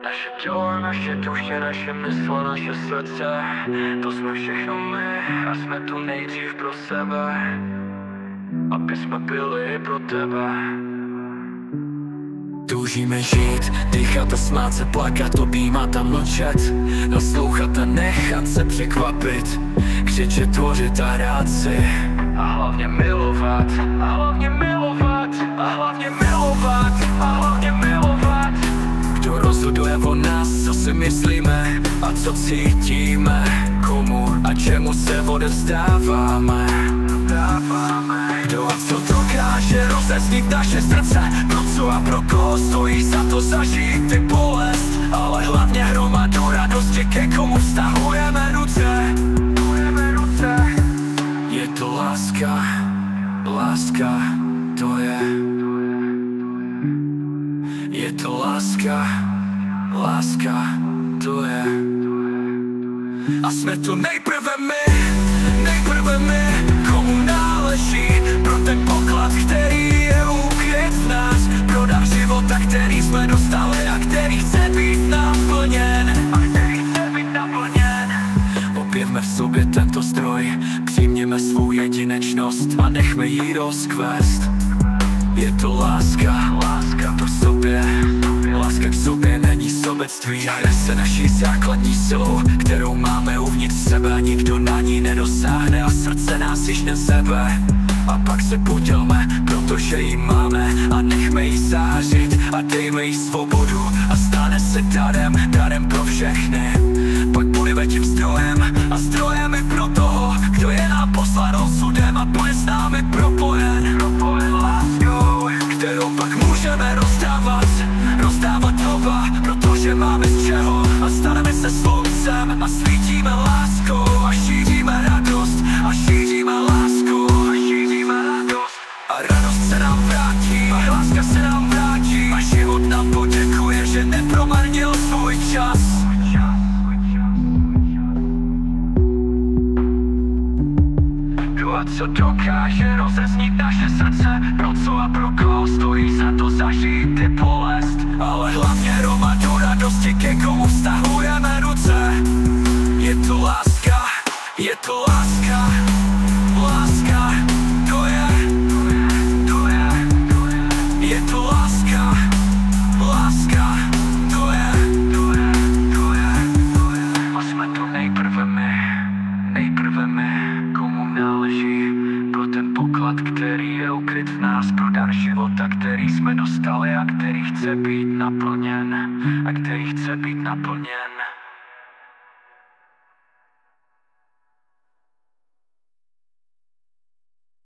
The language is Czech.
Naše tělo, naše duše, naše mysl, naše srdce, to jsme všechno my a jsme tu nejdřív pro sebe, aby jsme byli pro tebe. Toužíme žít, dýchat a smát se, plakat, objímat a mlčet, naslouchat a nechat se překvapit, křičet, tvořit a hrát si. A hlavně milovat, a hlavně milovat, a hlavně milovat, a hlavně milovat. Kdo rozhoduje o nás, co si myslíme a co cítíme, komu a čemu se odevzdáváme. Kdo a co dokáže rozeznít naše srdce, pro co a pro koho stojí za to zažít ty bolest, ale hlavně hromadu radosti, ke komu vztahujeme ruce. Je to láska, láska, to je. Je to láska, láska, to je. A jsme tu nejprve my, komu náleží, pro ten poklad, který je ukryt v nás, pro dar života, který jsme dostali a který chce být naplněn. Objevme v sobě tento stroj, přijměme svou jedinečnost a nechme ji rozkvést. Je to láska, láska pro sobě. Láska k sobě není sobectví a je se naší základní silou, kterou máme uvnitř sebe a nikdo na ní nedosáhne a srdce nás již nezebe. A pak se podělme, protože ji máme a nechme ji zářit a dejme jí svobodu a stane se darem pro všechny. Pak bude tím zdrojem a zdrojem i pro toho, kdo je nám poslán osudem a bude s námi propojen láskou, kterou pak můžeme rozdávat znova, protože máme z čeho a staneme se sluncem a svítíme láskou a šíříme radost a šíříme lásku a šíříme radost. A radost se nám vrátí a láska se nám vrátí a život nám poděkuje, že nepromarnil svůj čas. A co dokáže rozeznít naše srdce, pro co a pro koho stojí za to zažít ty bolest, ale hlavně hromadu radosti, ke komu vztahujeme ruce. Je to láska, je to láska, láska, to je. Je to láska, láska, to je. A jsme tu nejprve my, komu náleží, pro ten poklad, který je ukryt v nás, pro dar života, který jsme dostali a který chce být naplněn.